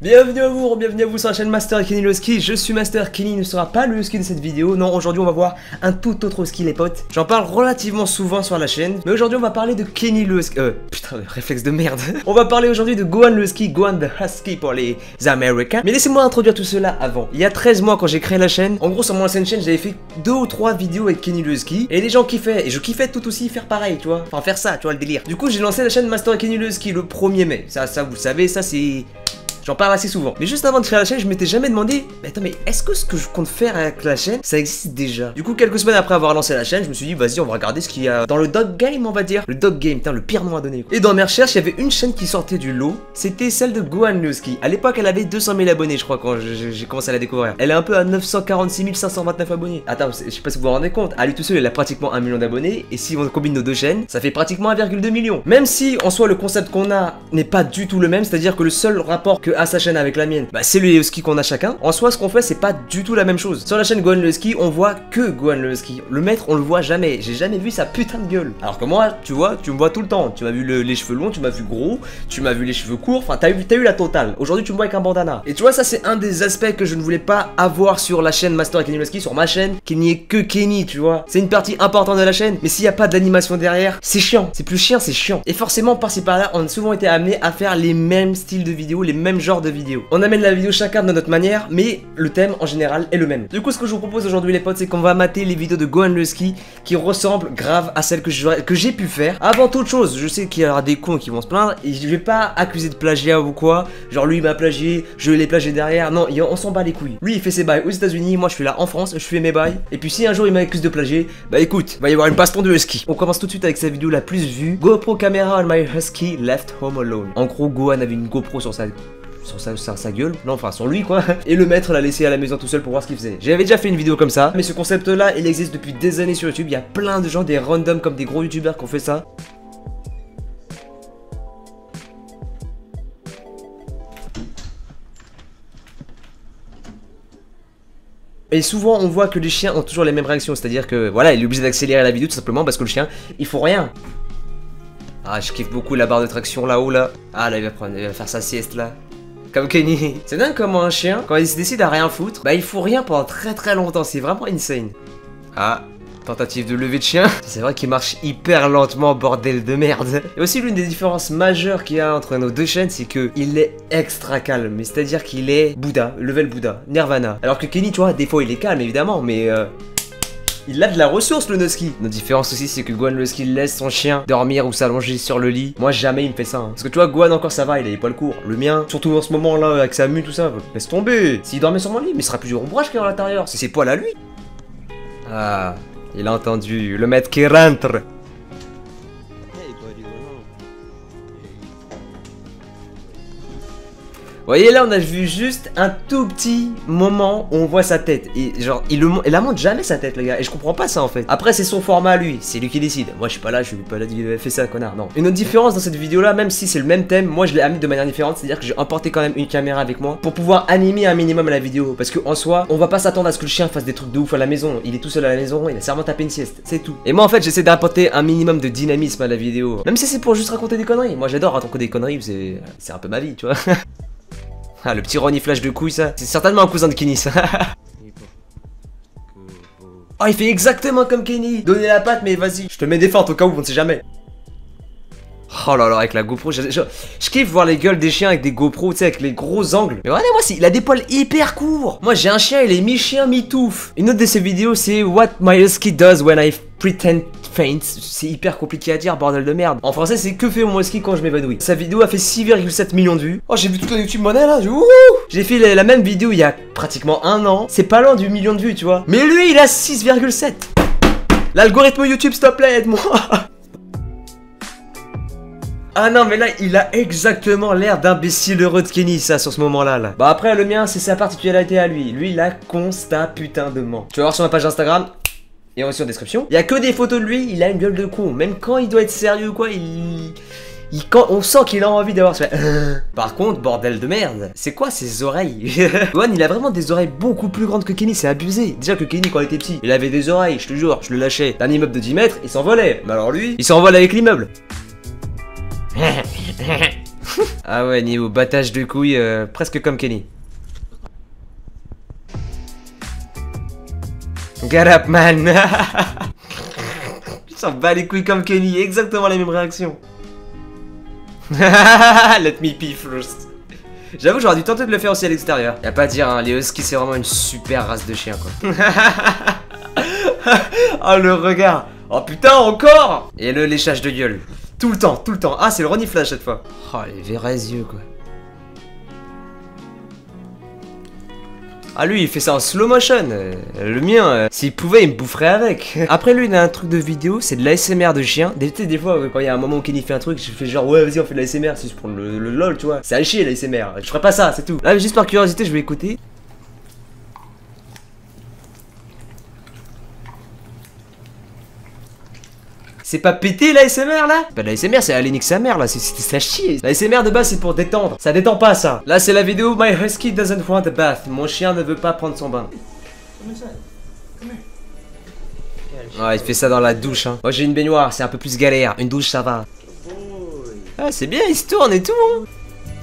Bienvenue à vous sur la chaîne Master Kenny le Ski. Je suis Master, Kenny ne sera pas le ski de cette vidéo. Non, aujourd'hui on va voir un tout autre ski les potes. J'en parle relativement souvent sur la chaîne, mais aujourd'hui on va parler de Kenny le Ski. Putain, le réflexe de merde. On va parler aujourd'hui de Gohan le Ski, Gohan the Husky pour les Américains. Mais laissez-moi introduire tout cela avant. Il y a 13 mois quand j'ai créé la chaîne, en gros sur mon ancienne chaîne j'avais fait 2 ou 3 vidéos avec Kenny le Ski. Et les gens kiffaient, et je kiffais tout aussi faire pareil, tu vois. Enfin faire ça, tu vois le délire. Du coup j'ai lancé la chaîne Master Kenny le Ski le 1er mai. Ça vous savez, ça c'est... J'en parle assez souvent. Mais juste avant de créer la chaîne, je m'étais jamais demandé, mais attends, mais est-ce que ce que je compte faire avec la chaîne, ça existe déjà? Du coup, quelques semaines après avoir lancé la chaîne, je me suis dit, vas-y, on va regarder ce qu'il y a dans le dog game, on va dire. Le dog game, putain, le pire nom à donner, quoi. Et dans mes recherches, il y avait une chaîne qui sortait du lot. C'était celle de Gohan le Ski. À l'époque, elle avait 200 000 abonnés, je crois, quand j'ai commencé à la découvrir. Elle est un peu à 946 529 abonnés. Attends, je sais pas si vous vous rendez compte. À lui tout seul, elle a pratiquement 1 million d'abonnés. Et si on combine nos deux chaînes, ça fait pratiquement 1,2 million. Même si, en soi, le concept qu'on a n'est pas du tout le même, c'est-à-dire que le seul rapport que a sa chaîne avec la mienne, bah c'est le ski qu'on a chacun. En soi, ce qu'on fait, c'est pas du tout la même chose. Sur la chaîne Gohan le Ski, on voit que Gohan le Ski. Le maître, on le voit jamais. J'ai jamais vu sa putain de gueule. Alors que moi, tu vois, tu me vois tout le temps. Tu m'as vu les cheveux longs, tu m'as vu gros, tu m'as vu les cheveux courts. Enfin, t'as eu la totale. Aujourd'hui, tu me vois avec un bandana. Et tu vois, ça, c'est un des aspects que je ne voulais pas avoir sur la chaîne Master Kenny le Ski, sur ma chaîne, qu'il n'y ait que Kenny, tu vois. C'est une partie importante de la chaîne. Mais s'il n'y a pas d'animation derrière, c'est chiant. C'est plus chiant, c'est chiant. Et forcément, par-ci par-là, on a souvent été amené à faire les mêmes styles de vidéos, les mêmes genres de vidéos. On amène la vidéo chacun de notre manière, mais le thème en général est le même. Du coup, ce que je vous propose aujourd'hui les potes, c'est qu'on va mater les vidéos de Gohan le Ski qui ressemblent grave à celles que j'ai pu faire. Avant toute chose, je sais qu'il y aura des cons qui vont se plaindre et je vais pas accuser de plagiat ou quoi. Genre lui il m'a plagié, je l'ai plagié derrière. Non, on s'en bat les couilles. Lui il fait ses bails aux États-Unis, moi je suis là en France, je fais mes bails. Et puis si un jour il m'accuse de plagier, bah écoute, va y avoir une baston de husky. On commence tout de suite avec sa vidéo la plus vue. GoPro camera on my husky left home alone. En gros, Gohan avait une GoPro sur sa gueule, non enfin sur lui quoi. Et le maître l'a laissé à la maison tout seul pour voir ce qu'il faisait. J'avais déjà fait une vidéo comme ça, mais ce concept là il existe depuis des années sur YouTube. Il y a plein de gens, des randoms comme des gros youtubeurs qui ont fait ça. Et souvent on voit que les chiens ont toujours les mêmes réactions, c'est-à-dire que voilà, il est obligé d'accélérer la vidéo tout simplement parce que le chien il faut rien. Ah, je kiffe beaucoup la barre de traction là-haut là. Ah là il va faire sa sieste là. Comme Kenny. C'est dingue comment un chien, quand il se décide à rien foutre, bah il faut rien pendant très longtemps, c'est vraiment insane. Ah, tentative de lever de chien. C'est vrai qu'il marche hyper lentement, bordel de merde. Et aussi l'une des différences majeures qu'il y a entre nos deux chaînes, c'est que il est extra calme. Mais c'est-à-dire qu'il est Bouddha, level Bouddha, Nirvana. Alors que Kenny, tu vois, des fois il est calme évidemment, mais il a de la ressource le Nusky. Notre différence aussi c'est que Gohan le Ski laisse son chien dormir ou s'allonger sur le lit. Moi jamais il me fait ça hein. Parce que tu vois Gohan encore ça va, il a les poils courts. Le mien, surtout en ce moment là avec sa mue tout ça, laisse tomber. S'il dormait sur mon lit, mais il sera plus du ombrage qu'il y a à l'intérieur. C'est ses poils à lui. Ah, il a entendu le maître qui rentre. Vous voyez là on a vu juste un tout petit moment où on voit sa tête. Et genre il la montre jamais sa tête les gars. Et je comprends pas ça en fait. Après c'est son format à lui, c'est lui qui décide. Moi je suis pas là, il avait fait ça connard, non. Une autre différence dans cette vidéo là, même si c'est le même thème, moi je l'ai amené de manière différente. C'est à dire que j'ai emporté quand même une caméra avec moi pour pouvoir animer un minimum la vidéo. Parce que en soi on va pas s'attendre à ce que le chien fasse des trucs de ouf à la maison. Il est tout seul à la maison, il a sûrement tapé une sieste, c'est tout. Et moi en fait j'essaie d'apporter un minimum de dynamisme à la vidéo. Même si c'est pour juste raconter des conneries. Moi j'adore raconter des conneries, c'est un peu ma vie tu vois. Ah, le petit reniflage de couilles, ça. C'est certainement un cousin de Kenny, ça. Oh, il fait exactement comme Kenny. Donnez la patte, mais vas-y. Je te mets des feintes au cas où, on ne sait jamais. Oh là là, avec la GoPro, je kiffe voir les gueules des chiens avec des GoPro, tu sais, avec les gros angles. Mais regardez-moi, il a des poils hyper courts. Moi, j'ai un chien, il est mi-chien, mi-touffe. Une autre de ses vidéos, c'est What my husky does when I pretend faint. C'est hyper compliqué à dire, bordel de merde. En français, c'est que fait mon husky quand je m'évanouis. Sa vidéo a fait 6,7 millions de vues. Oh, j'ai vu toute la YouTube monnaie là. J'ai fait la même vidéo il y a pratiquement un an. C'est pas loin du million de vues, tu vois. Mais lui, il a 6,7. L'algorithme YouTube, s'il te plaît, aide-moi. Ah non mais là il a exactement l'air d'imbécile heureux de Kenny ça sur ce moment là. Bah après le mien c'est sa particularité à lui. Lui il a constat putain de ment. Tu vas voir sur ma page Instagram et aussi en description. Il y a que des photos de lui, il a une gueule de con. Même quand il doit être sérieux ou quoi, quand on sent qu'il a envie d'avoir ce... Par contre, bordel de merde, c'est quoi ces oreilles? Gohan il a vraiment des oreilles beaucoup plus grandes que Kenny, c'est abusé. Déjà que Kenny quand il était petit, il avait des oreilles, je te jure, je le lâchais d'un immeuble de 10 mètres, il s'envolait. Mais alors lui, il s'envole avec l'immeuble. Ah ouais, niveau battage de couilles, presque comme Kenny. Get up, man. Il s'en bat les couilles comme Kenny, exactement la même réaction. Let me pee first. J'avoue, j'aurais dû tenter de le faire aussi à l'extérieur. Y'a pas à dire, hein, les huskies c'est vraiment une super race de chien quoi. Oh le regard. Oh putain, encore. Et le léchage de gueule. Tout le temps, tout le temps. Ah, c'est le reniflage cette fois. Oh, les vrais yeux quoi. Ah lui il fait ça en slow motion, le mien, s'il pouvait il me boufferait avec. Après lui il a un truc de vidéo, c'est de l'ASMR de chien. Des fois quand il y a un moment où Kenny fait un truc, je fais genre ouais vas-y on fait de l'ASMR, c'est juste pour le lol tu vois. C'est à chier l'ASMR, je ferais pas ça c'est tout. Là juste par curiosité je vais écouter. C'est pas pété l'ASMR là? Bah l'ASMR c'est aller nique sa mère là, c'est à chier. L'ASMR de base c'est pour détendre, ça détend pas ça. Là c'est la vidéo My Husky doesn't want a bath. Mon chien ne veut pas prendre son bain. Ouais il fait ça dans la douche hein. Moi j'ai une baignoire, c'est un peu plus galère. Une douche ça va. Ah c'est bien, il se tourne et tout hein.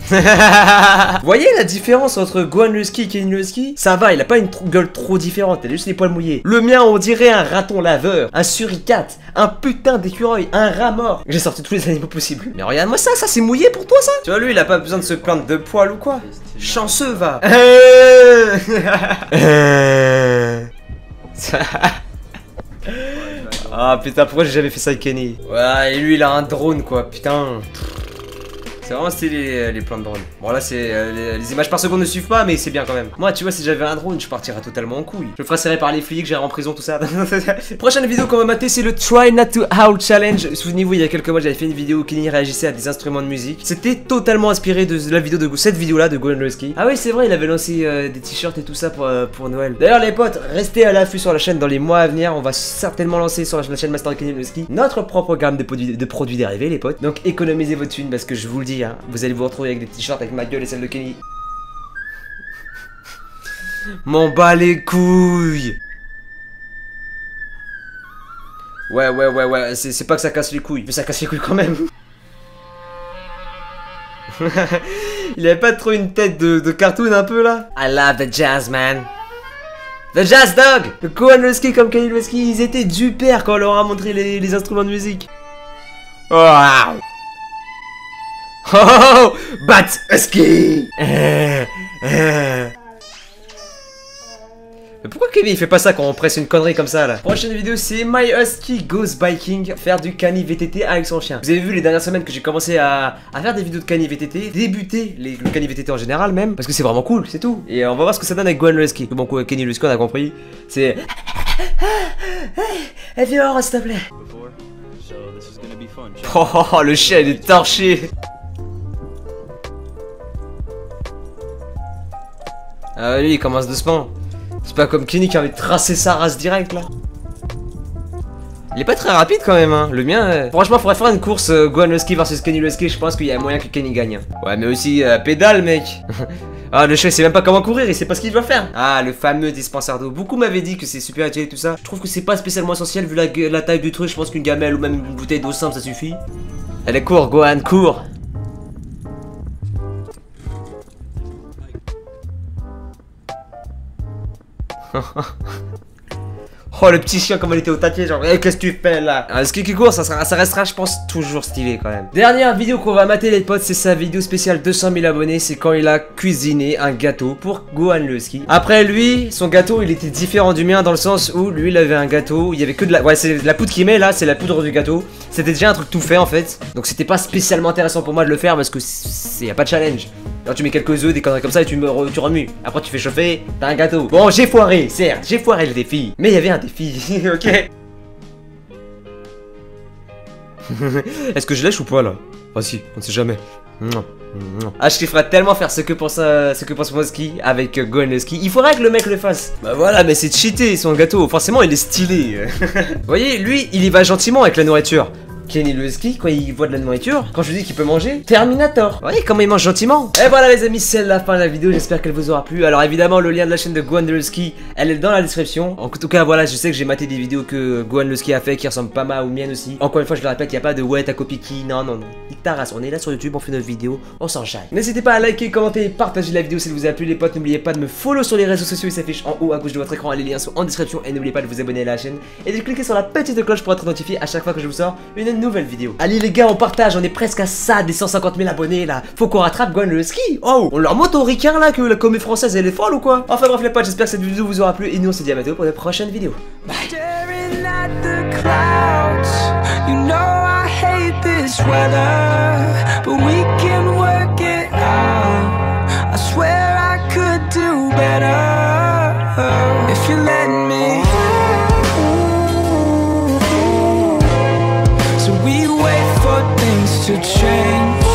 Vous voyez la différence entre Gohan le Husky et Kenny le Husky? Ça va, il a pas une gueule trop différente, il a juste les poils mouillés. Le mien on dirait un raton laveur, un suricate, un putain d'écureuil, un rat mort. J'ai sorti tous les animaux possibles. Mais regarde-moi ça, ça c'est mouillé pour toi ça? Tu vois lui il a pas besoin de se plaindre de poils ou quoi? Chanceux va. Ah putain pourquoi j'ai jamais fait ça avec Kenny? Ouais et lui il a un drone quoi, putain. C'est vraiment stylé les plans de drone. Bon là c'est les images par seconde ne suivent pas mais c'est bien quand même. Moi tu vois si j'avais un drone je partirais totalement en couille. Je me ferais serrer par les flics, j'irais en prison tout ça. Prochaine vidéo qu'on va mater c'est le Try Not To Howl Challenge. Souvenez-vous il y a quelques mois j'avais fait une vidéo où Kenny réagissait à des instruments de musique. C'était totalement inspiré de la vidéo de cette vidéo là de Gohan le Husky. Ah oui c'est vrai il avait lancé des t-shirts et tout ça pour Noël. D'ailleurs les potes restez à l'affût sur la chaîne dans les mois à venir. On va certainement lancer sur la chaîne Master Kenny le Husky notre propre gamme de produits dérivés les potes. Donc économisez votre thune parce que je vous le dis hein, vous allez vous retrouver avec des t-shirts avec ma gueule et celle de Kenny. M'en bats les couilles. Ouais, c'est pas que ça casse les couilles, mais ça casse les couilles quand même. Il avait pas trop une tête de cartoon un peu là? I love the jazz man. The jazz dog. Le Gohan le Husky comme Kenny le Husky, ils étaient du père quand on leur a montré les instruments de musique. Wow. Oh, Bat Husky. Mais pourquoi Kenny il fait pas ça quand on presse une connerie comme ça là? Prochaine vidéo c'est My Husky Goes Biking, faire du Cani VTT avec son chien. Vous avez vu les dernières semaines que j'ai commencé à faire des vidéos de Cani VTT, débuter le Cani VTT en général même, parce que c'est vraiment cool, c'est tout. Et on va voir ce que ça donne avec Gohan le Husky. Bon quoi, Kenny le Husky on a compris, c'est... Viens voir s'il te plaît. Oh le chien il est torché. Ah lui il commence doucement. C'est pas comme Kenny qui avait tracé sa race direct là. Il est pas très rapide quand même hein. Le mien franchement faudrait faire une course Gohan le Husky versus Kenny le Husky. Je pense qu'il y a moyen que Kenny gagne. Ouais mais aussi pédale mec. Ah le chien il sait même pas comment courir, il sait pas ce qu'il doit faire. Ah le fameux dispensaire d'eau. Beaucoup m'avaient dit que c'est super utile et tout ça. Je trouve que c'est pas spécialement essentiel vu la taille du truc. Je pense qu'une gamelle ou même une bouteille d'eau simple ça suffit. Allez cours Gohan, cours. Oh le petit chien comme il était au taquet genre qu'est-ce que tu fais là? Un Husky qui court ça restera je pense toujours stylé quand même. Dernière vidéo qu'on va mater les potes c'est sa vidéo spéciale 200 000 abonnés. C'est quand il a cuisiné un gâteau pour Gohan le Husky. Après lui son gâteau il était différent du mien dans le sens où lui il avait un gâteau où il y avait que de la... Ouais c'est la poudre qu'il met là, c'est la poudre du gâteau. C'était déjà un truc tout fait en fait. Donc c'était pas spécialement intéressant pour moi de le faire parce que y a pas de challenge. Alors tu mets quelques œufs, des conneries comme ça et tu remues. Après tu fais chauffer, t'as un gâteau. Bon j'ai foiré, certes, j'ai foiré le défi. Mais il y avait un défi, ok. Est-ce que je lèche ou pas là? Ah si, on ne sait jamais. Ah je kifferais tellement faire ce que pense mon Husky avec Gohan le Husky. Il faudrait que le mec le fasse. Bah voilà mais c'est cheaté son gâteau, forcément il est stylé. Vous voyez lui il y va gentiment avec la nourriture. Kenny le Husky, quand il voit de la nourriture, quand je lui dis qu'il peut manger, Terminator. Vous voyez comment il mange gentiment. Et voilà les amis, c'est la fin de la vidéo, j'espère qu'elle vous aura plu. Alors évidemment, le lien de la chaîne de Gohan le Husky, elle est dans la description. En tout cas, voilà, je sais que j'ai maté des vidéos que Gohan le Husky a fait qui ressemblent pas mal aux miennes aussi. Encore une fois, je le répète, il n'y a pas de ouais, t'as copié qui, non, non, non. Nique ta race, on est là sur YouTube, on fait notre vidéo, on s'en jaille. N'hésitez pas à liker, commenter, partager la vidéo si elle vous a plu les potes. N'oubliez pas de me follow sur les réseaux sociaux, ils s'affichent en haut à gauche de votre écran, les liens sont en description. Et n'oubliez pas de vous abonner à la chaîne et de cliquer sur la petite cloche pour être notifié à chaque fois que je vous sors une nouvelle vidéo. Allez les gars, on partage, on est presque à ça des 150 000 abonnés là. Faut qu'on rattrape Gohan le Husky. Oh, on leur monte au ricain là que la comédie française elle est folle ou quoi? Enfin bref les potes, j'espère que cette vidéo vous aura plu et nous on se dit à bientôt pour de prochaines vidéos. Bye. If you let me, so we wait for things to change.